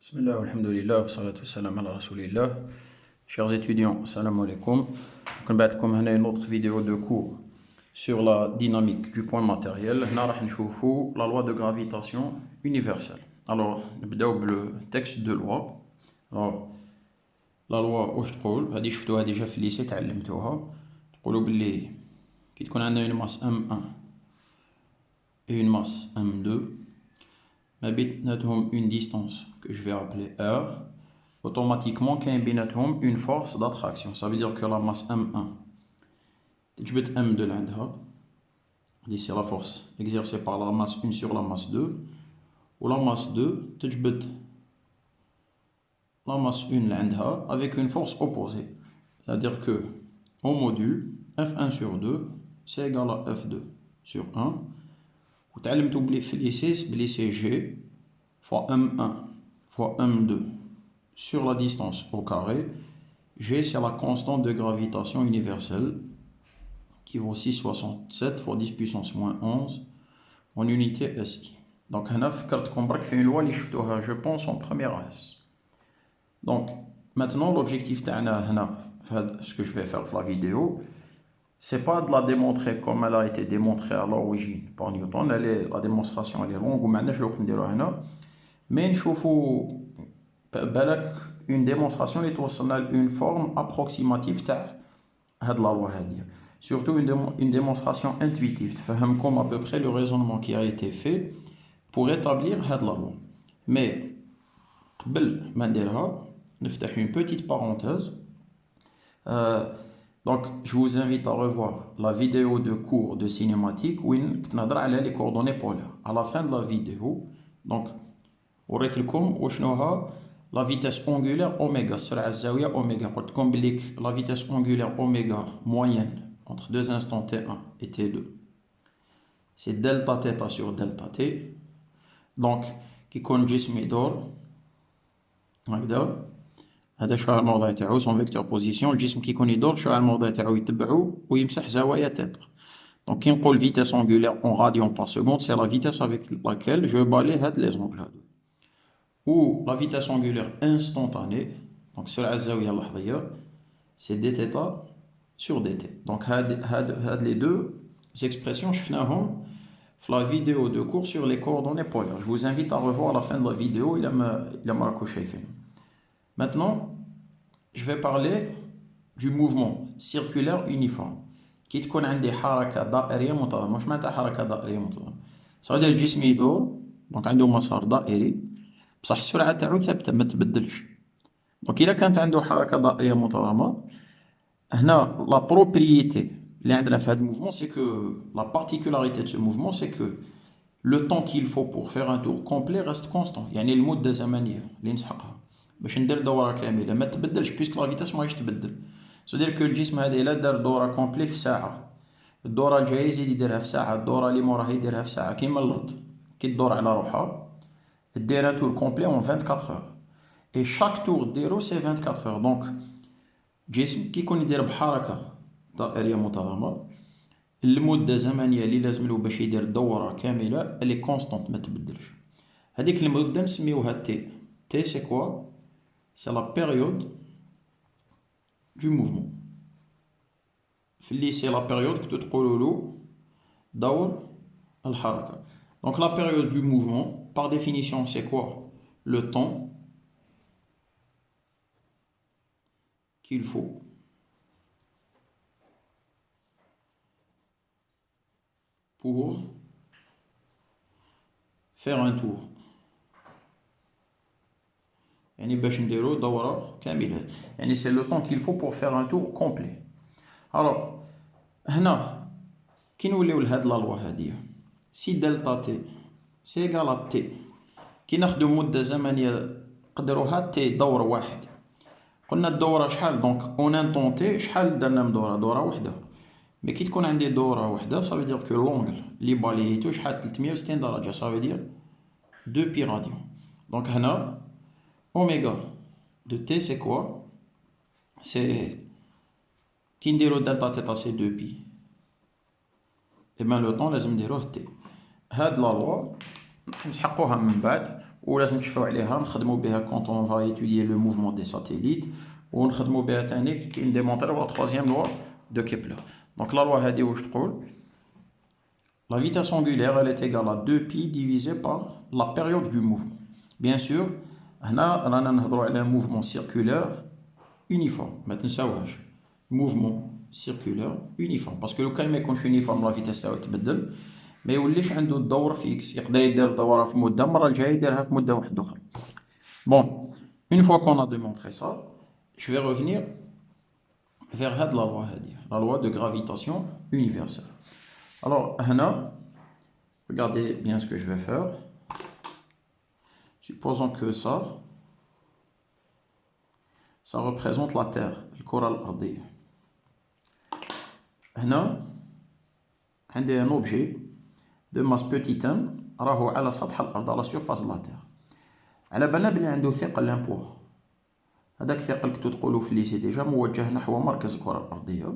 Bismillah, alhamdulillah, wa salatu wa salam ala rasoulillah. Chers étudiants, salam alaikum. On va commencer une autre vidéo de cours sur la dynamique du point matériel. On va voir la loi de gravitation universelle. Alors, on va voir le texte de loi. Alors, la loi, où je trouve, هذه شفتوها déjà في lycée تعلمتوها. تقولوا باللي كي تكون عندنا une masse M1 et une masse M2, ما بيناتهم une distance que je vais appeler R, automatiquement كاين بيناتهم une force d'attraction. Ça veut dire que la masse M1 تجبد M2 لعندها، c'est la force exercée par la masse 1 sur la masse 2, ou la masse 2 تجبد la masse 1 لعندها avec une force opposée. C'est-à-dire que au module F1 sur 2 c'est égal à F2 sur 1. وتعلمتوا بلي في lycée بلي c'est G fois M1 fois M2 sur la distance au carré. G c'est la constante de gravitation universelle qui vaut 6,67 fois 10 puissance moins 11 en unité SI. Donc هنا فكرتكم برك في une loi اللي شفتوها je pense en première S. Donc maintenant l'objectif تاعنا هنا ce que je vais faire dans la vidéo, c'est pas de la démontrer comme elle a été démontrée à l'origine par Newton. La démonstration elle est longue وما عندناش الوقت نديروها هنا، mais نشوفوا بالك une démonstration اللي توصلنا une forme approximative تاع هاد la loi هادية. Surtout une démonstration intuitive تفهمكم à peu près le raisonnement qui a été fait pour établir هاد la loi. Mais قبل ما نديرها نفتح une petite parenthèse. Donc, je vous invite à revoir la vidéo de cours de cinématique où on a les coordonnées polaires. À la fin de la vidéo, donc, on va la vitesse angulaire oméga, oméga. La vitesse angulaire oméga moyenne entre deux instants T1 et T2, c'est delta θ sur delta T. Donc, qui compte جسم يدور هكذا. هذا شعاع الموضع تاعو son vecteur position. الجسم كي يكون يدور شعاع الموضع تاعو يتبعو ويمسح زوايا تتر. Donc كي نقول vitesse angulaire en radians par seconde, c'est la vitesse avec laquelle je balaye هاد les angles هادو. Ou la vitesse angulaire instantanée, donc سرعة الزاوية اللحظية, c'est dθ sur dt. Donc هاد les deux expressions شفناهم في la vidéo de cours sur les coordonnées polaires. Je vous invite à revoir à la fin de la vidéo إلا ما راكو شايفين. Maintenant, je vais parler du mouvement circulaire uniforme. كي تكون عندي حركة دائرية منتظمة. واش معناتها حركة دائرية منتظمة؟ صافي الجسم يدور، دونك عنده مسار دائري، بصح السرعة تاعو ثابتة ما تبدلش. دونك إلا كانت عنده حركة دائرية منتظمة، هنا لا بروبريتي اللي عندنا في هذا الموفمون سي كو لا بارتيكولاريتي دو سو موفمون سي كو لو طون qu'il faut pour faire un tour complet reste constant. يعني المدة الزمنية اللي نسحقها باش ندير دورة كاملة ما تبدلش بيسك لا فيتاس ماهيش تبدل. سودير كو الجسم هذا إلا دار دورة كومبلي في ساعة، الدورة الجاية يزيد يديرها في ساعة، الدورة اللي موراها يديرها في ساعة، كيما الأرض كي تدور على روحها دير ان تور كومبلي اون 24 heures. اي شاك تور ديرو سي 24 heures. دونك الجسم كي يكون يدير بحركة دائرية منتظمة، المدة الزمنية اللي لازملو باش يدير دورة كاملة اللي كونستانت ما تبدلش. هذيك المدة نسميوها تي. تي سي كوا؟ C'est la période du mouvement. C'est la période que tu دور الحركة. Donc la période du mouvement, par définition, c'est quoi? Le temps qu'il faut pour faire un tour. يعني باش نديرو دورة كاملة، يعني c'est le temps qu'il faut pour faire un tour complet. Alors هنا كي نوليو لهاد لا لوا هادية، سي دلتا تي سي إيكال ا تي، كي ناخدو مدة زمنية نقدروها تي دور واحد. قلنا الدورة شحال؟ دونك اون ان طون تي شحال درنا من دورة؟ دورة وحدة. مي كي تكون عندي دورة وحدة صافي دير كو لونغل لي باليتو شحال؟ 360 درجة، صافي دير 2 بي راديون. دونك هنا oméga de t c'est quoi? C'est qui نديرو delta θ c'est 2 pi. Et bien le temps لازم نديروه t. هاد لا لوا نسحقوها من بعد ولازم تشفاو عليها نخدمو بها quand on va étudier le mouvement des satellites ونخدمو بها تاني كي نديمونطريو لا troisième loi de Kepler. Donc la loi هادي واش تقول la vitesse angulaire elle est égale à 2pi divisé par la période du mouvement. Bien sûr هنا رانا نهضروا على mouvement circulaire uniforme ما تنساوهاش mouvement circulaire uniforme parce que لو كان ما يكونش uniforme la vitesse تاعو تبدل ما يوليش عنده الدور فيكس يقدر يدير الدورة في مدة المرة الجاية يديرها في مدة واحدة أخرى. Bon, une fois qu'on a démontré ça, je vais revenir vers la loi de gravitation universelle. Alors, هنا, regardez bien ce que je vais faire. Supposons que ça représente la Terre, le الكرة الأرضية. هنا عندي un objet de masse petit m راهو على سطح الأرض على surface de la Terre. على بالنا بلي عنده ثقل لامبوا هذاك الثقل كنتو تقولو في الليسي ديجا موجه نحو مركز الكرة الأرضية.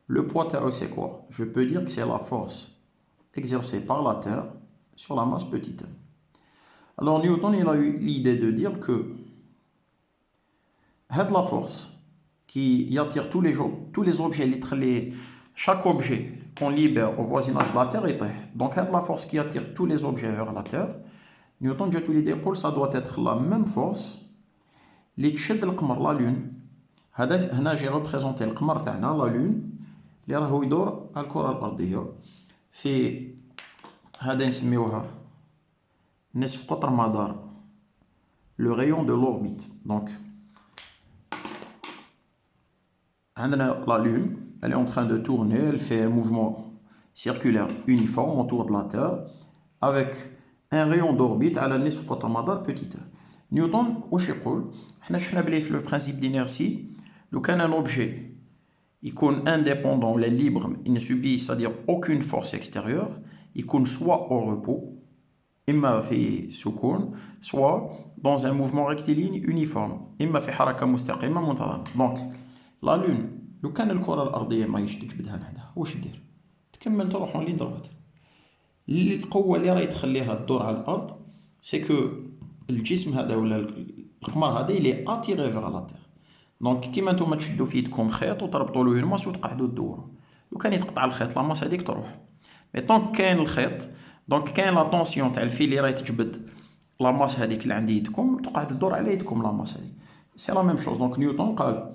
Le poids تاعو c'est quoi? Je peux dire que c'est la force exercée par la Terre sur la masse petit m. Alors Newton il a eu l'idée de dire que هاد la force qui attire tous les objets اللي تخلي chaque objet qu'on libère au voisinage de la Terre يطيح. Donc هاد la force qui attire tous les objets vers la Terre Newton جاتو l'idée يقول ça doit être la même force اللي تشد القمر لا لون. هذا هنا جي ريبريزونتي القمر تاعنا لا لون اللي راهو يدور على الكرة الأرضية في هذا نسميوها نصف قطر مدار le rayon de l'orbite. Donc عندنا la lune elle est en train de tourner, elle fait un mouvement circulaire uniforme autour de la Terre avec un rayon d'orbite على نصف قطر مدار petit a. نيوتن واش يقول حنا شفنا بلي في le principe d'inertie لو كان un objet يكون indépendant ولا libre il ne subit c'est-à-dire aucune force extérieure يكون soit au repos إما في سكون soit dans un mouvement rectiligne uniforme إما في حركة مستقيمة منتظمة. Donc la lune لو كان الكرة الأرضية ماهيش تجبدها لحدها واش دير؟ تكمل تروح وين ضربت. القوة اللي راهي تخليها تدور على الأرض سي كو الجسم هذا ولا القمر هذا اللي اتيري فيغ لا تير. دونك كيما نتوما تشدو في يدكم خيط وتربطوا له الماس وتقعدوا تدوروا لو كان يتقطع الخيط لا ماس هذيك تروح. مي طونك كاين الخيط دونك كاين لا طونسيون تاع الفيل اللي راهي تجبد لا ماس هذيك اللي عند يدكم تقعد تدور على يدكم لا ماس هذيك سي لا ميم شوز. دونك نيوتن قال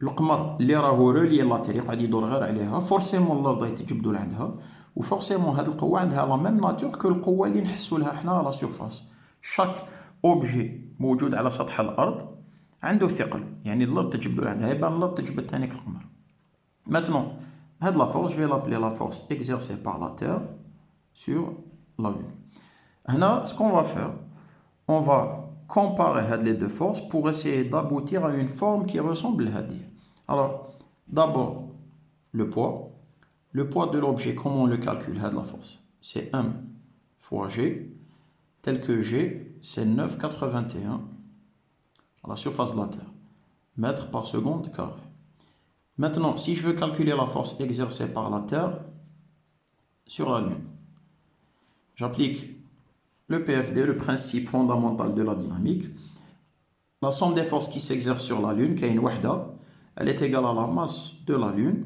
القمر اللي راهو رولي لا تير يقعد يدور غير عليها فورسيمون الارض راهي تجبدو لعندها وفورسيمون هاد القوة عندها لا ميم ناتور كو القوة اللي نحسو لها حنا لا سيرفاس. شاك اوبجي موجود على سطح الأرض عنده ثقل يعني الأرض تجبدو لعندها يبان الأرض تجبد تانيك القمر. ماتنون هاد لا فورس جو في لابلي لا فورس اكزيرسي بار لا تير سور لا لون. هنا سكون فا فير on va comparer les deux forces pour essayer d'aboutir à une forme qui ressemble à هذه. Alors d'abord le poids de l'objet, comment on le calcule, la force c'est m fois g tel que g c'est 9,81 à la surface de la Terre mètres par seconde carré. Maintenant si je veux calculer la force exercée par la Terre sur la Lune, j'applique le PFD, le principe fondamental de la dynamique. La somme des forces qui s'exercent sur la Lune, qui est une wahda, elle est égale à la masse de la Lune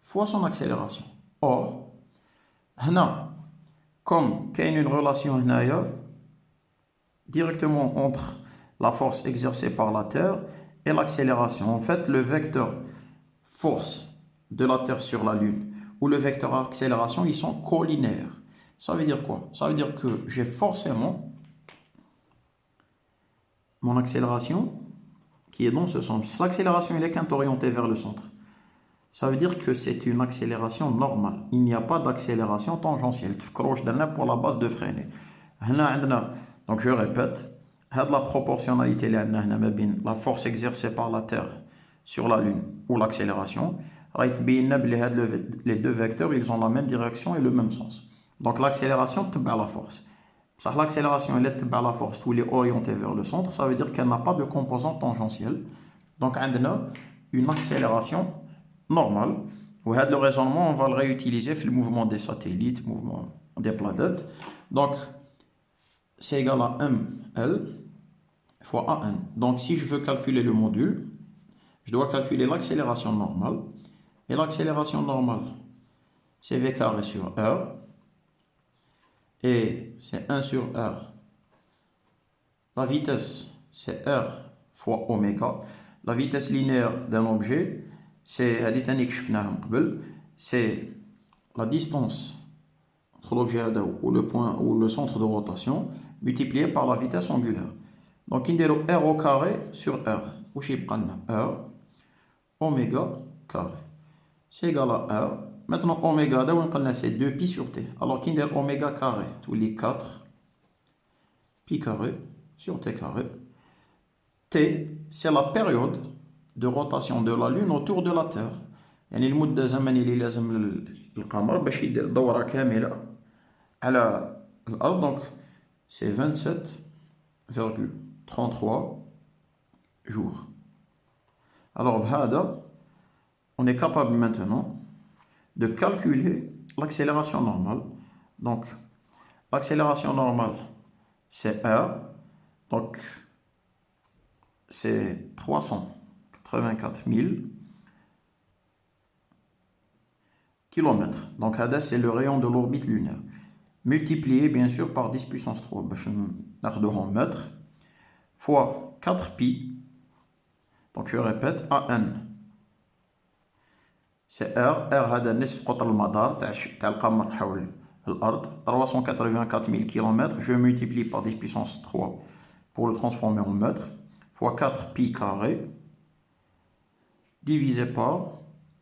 fois son accélération. Or, comme il y a une relation directement entre la force exercée par la Terre et l'accélération, en fait, le vecteur force de la Terre sur la Lune ou le vecteur accélération, ils sont collinaires. Ça veut dire quoi? Ça veut dire que j'ai forcément mon accélération qui est dans ce sens. L'accélération elle est quand orientée vers le centre. Ça veut dire que c'est une accélération normale. Il n'y a pas d'accélération tangentielle. Pour la base de freiner. Donc je répète, la proportionnalité la force exercée par la Terre sur la Lune ou l'accélération, les deux vecteurs ils ont la même direction et le même sens. Donc l'accélération تبع la force. L'accélération elle est تبع la force ou elle est orientée vers le centre, ça veut dire qu'elle n'a pas de composante tangentielle. Donc on a une accélération normale. Et le raisonnement on va le réutiliser dans le mouvement des satellites, mouvement des planètes. Donc c'est égal à ml fois an. Donc, si je veux calculer le module, je dois calculer l'accélération normale. Et l'accélération normale, c'est v carré sur r. Et c'est 1 sur r. La vitesse, c'est r fois oméga. La vitesse linéaire d'un objet, c'est la distance entre l'objet ou le point ou le centre de rotation multiplié par la vitesse angulaire. Donc, il y a r au carré sur r. Où est r oméga carré. C'est égal à r. Maintenant, oméga, c'est 2pi sur t. Alors, qu'il y a oméga carré, tous les 4 pi carré sur t carré. T, c'est la période de rotation de la Lune autour de la Terre. يعني المدة الزمنية اللي لازم القمر باش يدير دورة كاملة على الأرض. Donc, c'est 27,33 jours. Alors, بهذا, on est capable maintenant de calculer l'accélération normale. Donc, l'accélération normale, c'est R. Donc, c'est 384 000 km. Donc, c'est le rayon de l'orbite lunaire. Multiplié, bien sûr, par 10 puissance 3, en mètres, fois 4pi. Donc, je répète, AN. C'est R. R, هذا نصف قطر المدار تاع القمر حول الأرض. 384 000 km. Je multiplie par 10 puissance 3 pour le transformer en mètres. Fois 4 pi carré. Divisé par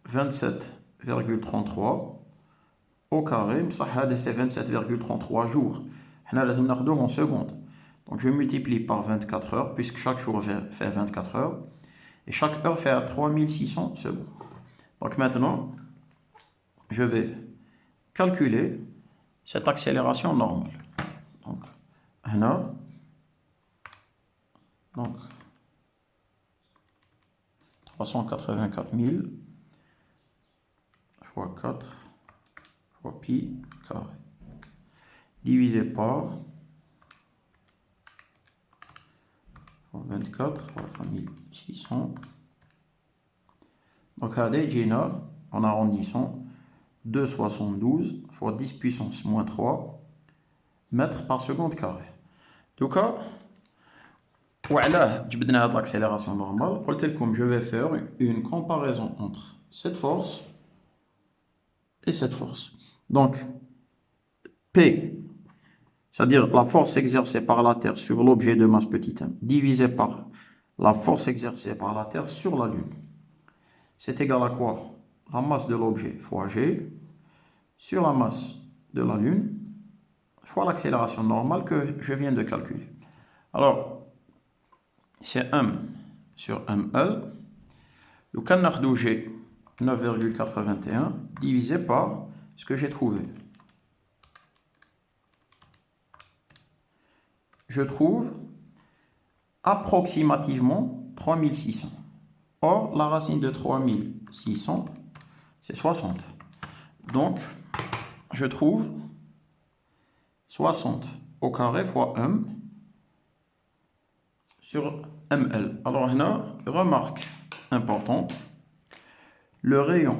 27,33 au carré. Ça, c'est 27,33 jours. On a لازم ناخذوه en secondes. Donc, je multiplie par 24 heures, puisque chaque jour fait 24 heures. Et chaque heure fait 3600 secondes. Donc maintenant, je vais calculer cette accélération normale. Donc, donc 384 000 fois 4 fois pi carré divisé par 24 fois 3600. Donc, en arrondissant, 2,72 fois 10 puissance moins 3 mètres par seconde carré. En tout cas, l'accélération normale, je vais faire une comparaison entre cette force et cette force. Donc, P, c'est-à-dire la force exercée par la Terre sur l'objet de masse petit m, divisé par la force exercée par la Terre sur la Lune. C'est égal à quoi? La masse de l'objet fois G sur la masse de la Lune fois l'accélération normale que je viens de calculer. Alors, c'est M sur ML. Le canard G, 9,81 divisé par ce que j'ai trouvé. Je trouve approximativement 3600. Or, la racine de 3600, c'est 60. Donc, je trouve 60 au carré fois M sur ML. Alors, là, remarque importante, le rayon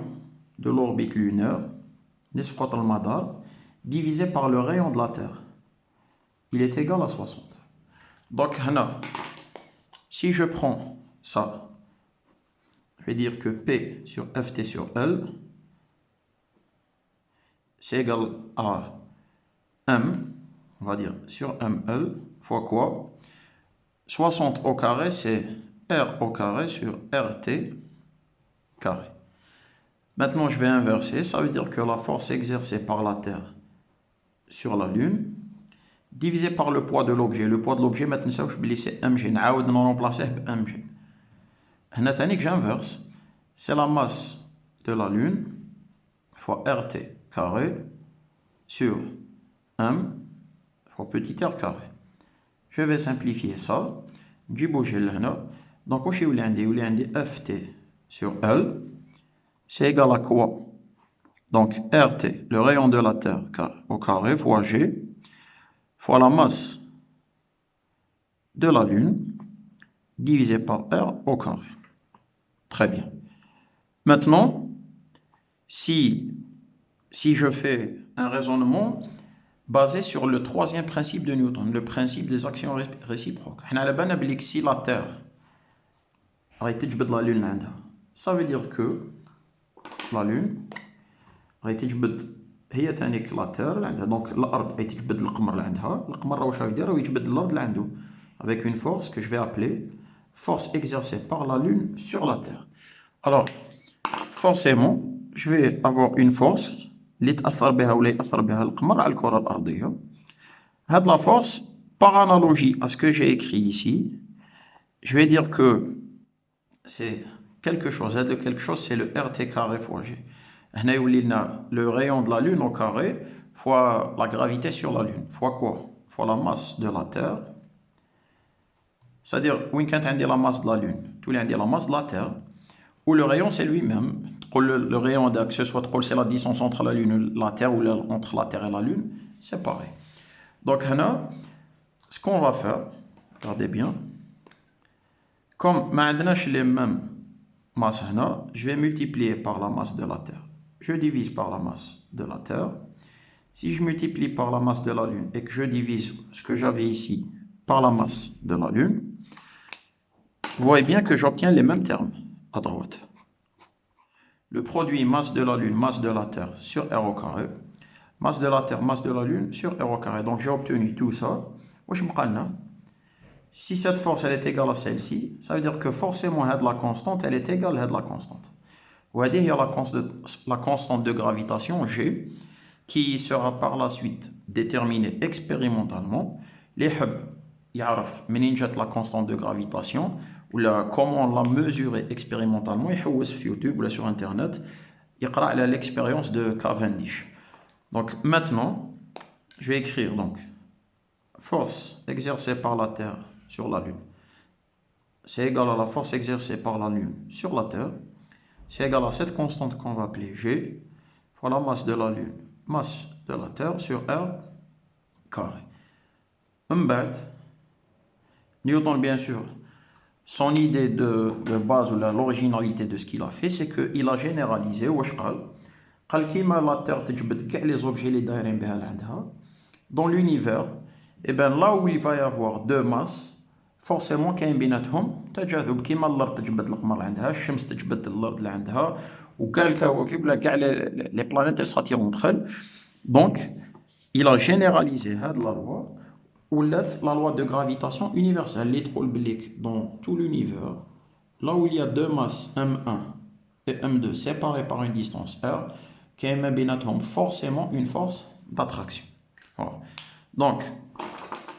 de l'orbite lunaire, divisé par le rayon de la Terre, il est égal à 60. Donc, là, si je prends ça, je vais dire que P sur FT sur L, c'est égal à M, on va dire, sur ML, fois quoi? 60 au carré, c'est R au carré sur RT carré. Maintenant, je vais inverser. Ça veut dire que la force exercée par la Terre sur la Lune, divisé par le poids de l'objet. Le poids de l'objet, maintenant, c'est mg. نعاود remplacer par mg. هنا تاني que j'inverse. C'est la masse de la Lune fois RT carré sur M fois petit r carré. Je vais simplifier ça. Donc, au FT sur L, c'est égal à quoi? Donc, RT, le rayon de la Terre au carré, fois G, fois la masse de la Lune divisé par R au carré. Très bien. Maintenant, si je fais un raisonnement basé sur le troisième principe de Newton, le principe des actions réciproques. Si la Terre a été la Lune, ça veut dire que la Lune a été هي تانيك لا تير عندها دونك الارض اي تجبد القمر اللي عندها القمر واش راه يدير راه يجبد الارض اللي عنده avec une force que je vais appeler force exercée par la lune sur la terre. Alors forcément je vais avoir une force اللي تاثر بها ولا ياثر بها القمر على الكره الارضيه. هاد la force par analogie à ce que j'ai écrit ici, je vais dire que c'est quelque chose, c'est le RT carré fois G. Le rayon de la Lune au carré fois la gravité sur la Lune. Fois quoi? Fois la masse de la Terre. C'est-à-dire, quand on dit la masse de la Lune, tout le monde dit la masse de la Terre, où le rayon c'est lui-même. Le rayon, que ce soit c'est la distance entre la Lune et la Terre, ou entre la Terre et la Lune, c'est pareil. Donc, ce qu'on va faire, regardez bien, comme on a les mêmes masses, je vais multiplier par la masse de la Terre. Je divise par la masse de la Terre. Si je multiplie par la masse de la Lune et que je divise ce que j'avais ici par la masse de la Lune, vous voyez bien que j'obtiens les mêmes termes à droite. Le produit masse de la Lune, masse de la Terre sur R au carré, masse de la Terre, masse de la Lune sur R au carré. Donc j'ai obtenu tout ça. Si cette force elle est égale à celle-ci, ça veut dire que forcément la constante elle est égale à la constante. Vous voyez, il y a la constante de gravitation G qui sera par la suite déterminée expérimentalement. Les hubs, يعرف منين جات la constante de gravitation ou comment on l'a mesurée expérimentalement. يحوس في YouTube ou sur internet يقرأ على l'expérience de Cavendish. Donc maintenant, je vais écrire donc force exercée par la Terre sur la Lune. C'est égal à la force exercée par la Lune sur la Terre. C'est égal à cette constante qu'on va appeler G fois la masse de la Lune, masse de la Terre sur R carré. Newton, bien sûr, son idée de base ou l'originalité de ce qu'il a fait, c'est qu'il a généralisé. قال كيما la Terre تجبد كاع les objets اللي دايرين بها لعندها dans l'univers, et bien là où il va y avoir deux masses, forcément كاين بيناتهم تجاذب كيما الارض تجبد القمر اللي عندها الشمس تجبد الارض اللي عندها وكاع الكواكب ولا كاع les planètes elles s'attirent entre elles. Donc il a généralisé هاد la loi ولات la loi de gravitation universelle اللي تقول بليك dans tout l'univers là où il y a deux masses M1 et M2 séparées par une distance R كاين ما بيناتهم forcément une force d'attraction. Voilà. Donc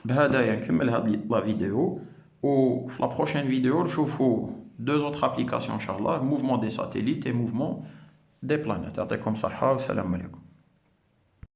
بهذا نكمل هذه la vidéo. Ou la prochaine vidéo, je vous deux autres applications, Inch'Allah, mouvement des satellites et mouvement des planètes. Comme ça, salam alaikum.